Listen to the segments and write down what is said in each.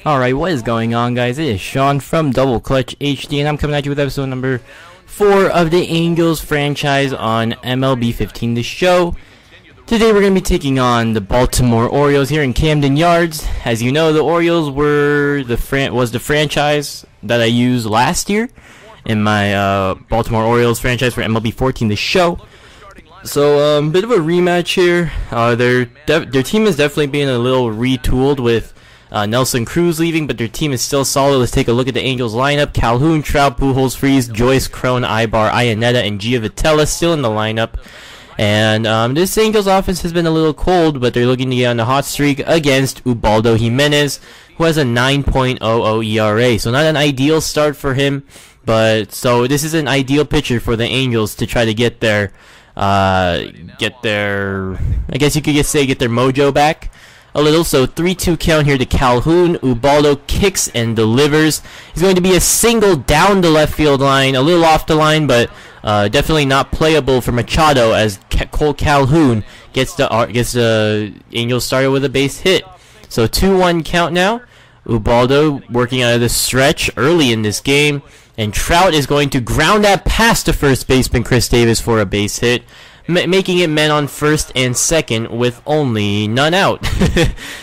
Alright, what is going on, guys? It is Sean from Double Clutch HD, and I'm coming at you with episode number 4 of the Angels franchise on MLB 15 The Show. Today we're going to be taking on the Baltimore Orioles here in Camden Yards. As you know, the Orioles were the franchise that I used last year in my Baltimore Orioles franchise for MLB 14 The Show. So, bit of a rematch here. Their team is definitely being a little retooled with Nelson Cruz leaving, but their team is still solid. Let's take a look at the Angels lineup. Calhoun, Trout, Pujols, Freese, Joyce, Cron, Ibar, Iannetta, and Giovitella still in the lineup. And this Angels offense has been a little cold, but they're looking to get on the hot streak against Ubaldo Jimenez, who has a 9.00 ERA. So not an ideal start for him, but so this is an ideal pitcher for the Angels to try to get their I guess you could just say get their mojo back a little. So 3-2 count here to Calhoun. Ubaldo kicks and delivers. He's going to be a single down the left field line, a little off the line, but definitely not playable for Machado, as Cole Calhoun gets the Angels started with a base hit. So 2-1 count now. Ubaldo working out of the stretch early in this game, and Trout is going to ground that past to first baseman Chris Davis for a base hit, making it men on first and second with only none out.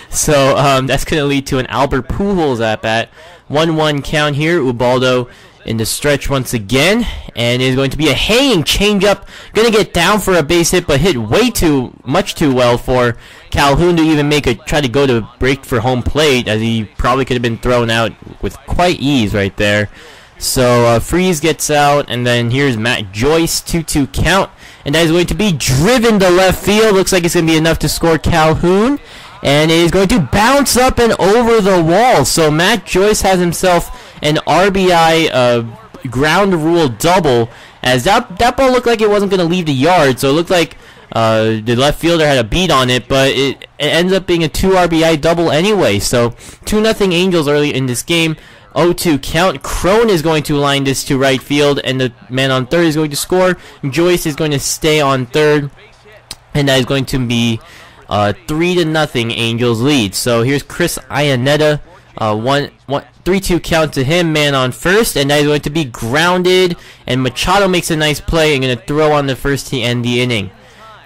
So that's going to lead to an Albert Pujols at bat. 1-1 count here. Ubaldo in the stretch once again, and is going to be a hanging changeup. Going to get down for a base hit, but hit way too well for Calhoun to even try to go to break for home plate, as he probably could have been thrown out with quite ease right there. So Freese gets out, and then here's Matt Joyce, 2-2 count, and that is going to be driven to left field. Looks like it's going to be enough to score Calhoun, and it is going to bounce up and over the wall. So Matt Joyce has himself an RBI ground rule double, as that ball looked like it wasn't going to leave the yard, so it looked like the left fielder had a beat on it, but it ends up being a 2 RBI double anyway. So 2-0 Angels early in this game. 0-2 count. Cron is going to line this to right field, and the man on third is going to score. Joyce is going to stay on third, and that is going to be 3-0 Angels lead. So here's Chris Iannetta, 3-2 count to him, man on first, and that is going to be grounded, and Machado makes a nice play and going to throw on the first to end the inning.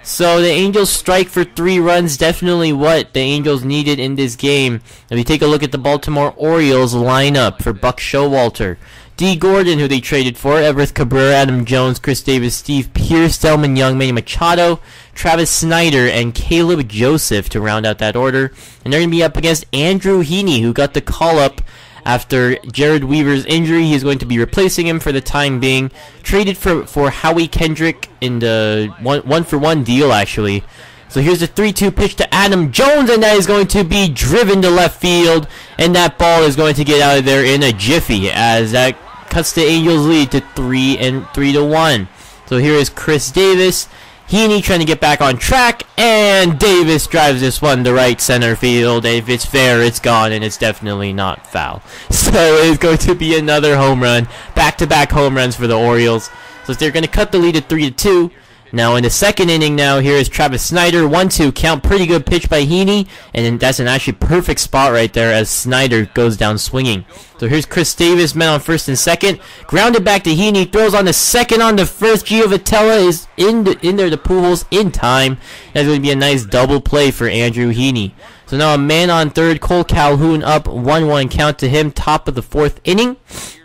So the Angels strike for 3 runs, definitely what the Angels needed in this game. If you take a look at the Baltimore Orioles lineup for Buck Showalter, D. Gordon, who they traded for, Everett Cabrera, Adam Jones, Chris Davis, Steve Pearce, Delman Young, Manny Machado, Travis Snyder, and Caleb Joseph to round out that order. And they're going to be up against Andrew Heaney, who got the call-up after Jared Weaver's injury. He is going to be replacing him for the time being. Traded for Howie Kendrick in the one-for-one deal, actually. So here's the 3-2 pitch to Adam Jones, and that is going to be driven to left field, and that ball is going to get out of there in a jiffy, as that cuts the Angels lead to 3-1. So here is Chris Davis. Heaney trying to get back on track, and Davis drives this one to right center field. If it's fair, it's gone, and it's definitely not foul. So it's going to be another home run. Back-to-back home runs for the Orioles. So they're going to cut the lead at 3-2. Now in the second inning now, here is Travis Snyder, 1-2 count. Pretty good pitch by Heaney, and then that's an actually perfect spot right there as Snyder goes down swinging. So here's Chris Davis, men on first and second. Grounded back to Heaney, throws on the second, on the first. Giovitella is in there to Pujols in time. That's going to be a nice double play for Andrew Heaney. So now a man on third, Cole Calhoun up, 1-1 count to him, top of the 4th inning.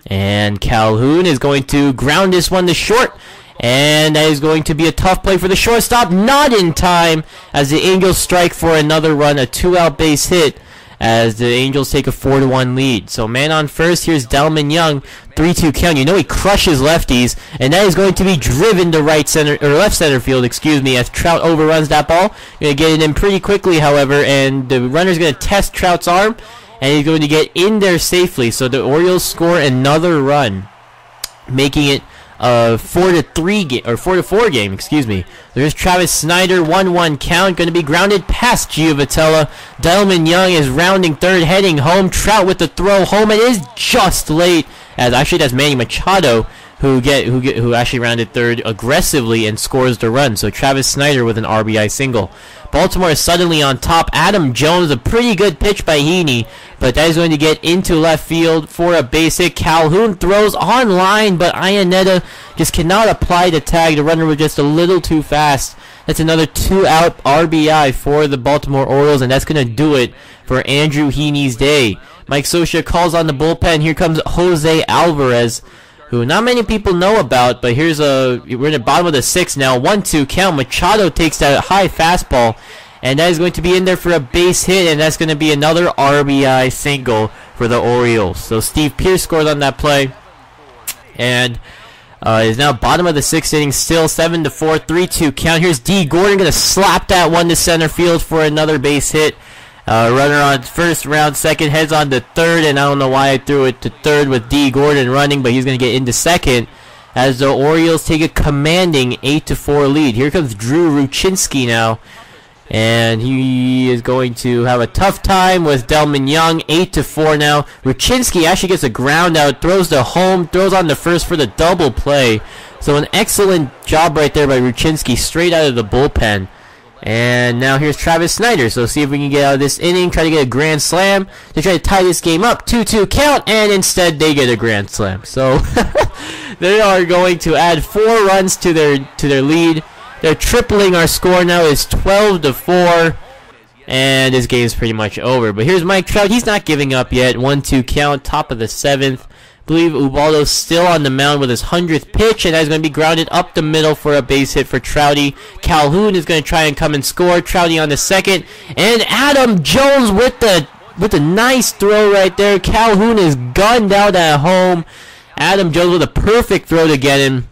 And Calhoun is going to ground this one to short, and that is going to be a tough play for the shortstop. Not in time, as the Angels strike for another run, a 2-out base hit, as the Angels take a 4-1 lead. So man on first, here's Delman Young, 3-2 count. You know he crushes lefties, and that is going to be driven to left center field, as Trout overruns that ball. Going to get it in pretty quickly, however, and the runner's going to test Trout's arm, and he's going to get in there safely. So the Orioles score another run, making it 4-4 game. There's Travis Snyder, 1-1 count, going to be grounded past Giovitella. Delman Young is rounding third, heading home. Trout with the throw home. It is just late, as actually that's Manny Machado who actually rounded third aggressively and scores the run. So Travis Snyder with an RBI single. Baltimore is suddenly on top. Adam Jones, a pretty good pitch by Heaney, but that is going to get into left field for a base hit. Calhoun throws on line, but Iannetta just cannot apply the tag. The runner was just a little too fast. That's another 2-out RBI for the Baltimore Orioles, and that's going to do it for Andrew Heaney's day. Mike Scioscia calls on the bullpen. Here comes Jose Alvarez, who not many people know about, but we're in the bottom of the 6th now. 1-2 count. Machado takes that high fastball, and that is going to be in there for a base hit, and that's going to be another RBI single for the Orioles. So Steve Pearce scored on that play, and is now bottom of the 6th inning, still 7-4, 3-2 count. Here's D. Gordon going to slap that one to center field for another base hit. Runner on first, round second, heads on to third, and I don't know why I threw it to third with D. Gordon running, but he's going to get into second as the Orioles take a commanding 8-4 lead. Here comes Drew Rucinski now, and he is going to have a tough time with Delman Young. 8-4 now. Rucinski actually gets a ground out, throws to home, throws on the first for the double play. So an excellent job right there by Rucinski, straight out of the bullpen. And now here's Travis Snyder. So see if we can get out of this inning, try to get a grand slam to try to tie this game up. 2-2 count, and instead they get a grand slam. So they are going to add 4 runs to their lead. They're tripling our score now. It's 12-4, and this game's pretty much over. But here's Mike Trout. He's not giving up yet. 1-2 count, top of the 7th. I believe Ubaldo's still on the mound with his 100th pitch, and that's going to be grounded up the middle for a base hit for Trouty. Calhoun is going to try and come and score. Trouty on the second, and Adam Jones with the nice throw right there. Calhoun is gunned out at home. Adam Jones with a perfect throw to get him,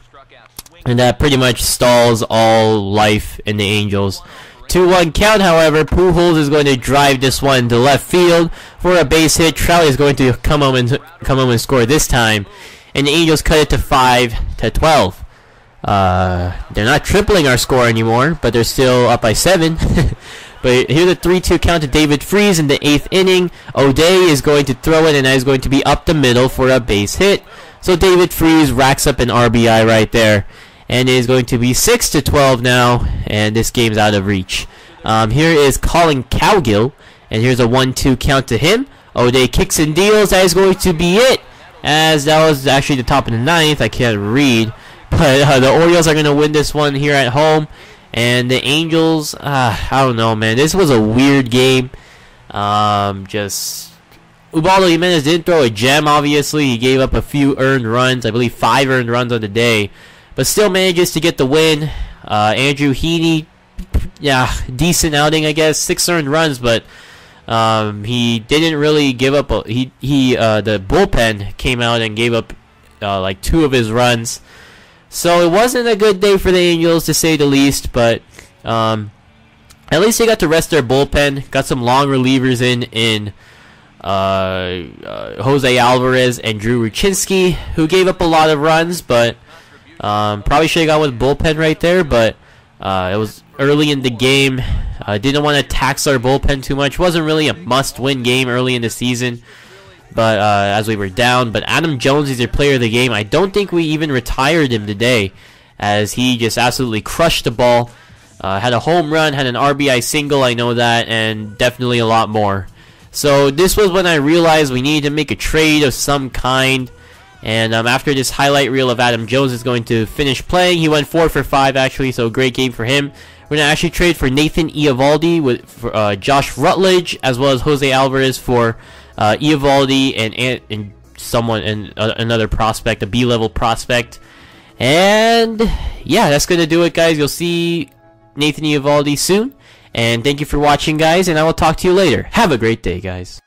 and that pretty much stalls all life in the Angels. 2-1 count, however. Pujols is going to drive this one to left field for a base hit. Trouty is going to come home and score this time, and the Angels cut it to 5-12. They're not tripling our score anymore, but they're still up by 7. But here's a 3-2 count to David Freese in the 8th inning. O'Day is going to throw it, and that is going to be up the middle for a base hit. So David Freese racks up an RBI right there. And it is going to be 6-12 now, and this game's out of reach. Here is Colin Cowgill, and here's a 1-2 count to him. O'Day kicks and deals. That is going to be it, as that was actually the top of the 9th. I can't read, but the Orioles are going to win this one here at home, and the Angels, I don't know, man. This was a weird game. Just Ubaldo Jimenez didn't throw a gem, obviously. He gave up a few earned runs, I believe 5 earned runs on the day, but still manages to get the win. Andrew Heaney, yeah, decent outing, I guess. 6 earned runs, but he didn't really give up. The bullpen came out and gave up like 2 of his runs. So it wasn't a good day for the Angels, to say the least. But at least they got to rest their bullpen. Got some long relievers in Jose Alvarez and Drew Rucinski, who gave up a lot of runs, but probably should have gone with bullpen right there, but it was early in the game. Didn't want to tax our bullpen too much. Wasn't really a must-win game early in the season, but as we were down. But Adam Jones is your player of the game. I don't think we even retired him today, as he just absolutely crushed the ball. Had a home run, had an RBI single, I know that, and definitely a lot more. So this was when I realized we needed to make a trade of some kind. And after this highlight reel of Adam Jones is going to finish playing, he went 4 for 5 actually, so great game for him. We're going to actually trade for Nathan Eovaldi for Josh Rutledge, as well as Jose Alvarez for Eovaldi and someone and another prospect, a B-level prospect. And yeah, that's going to do it, guys. You'll see Nathan Eovaldi soon. And thank you for watching, guys, and I will talk to you later. Have a great day, guys.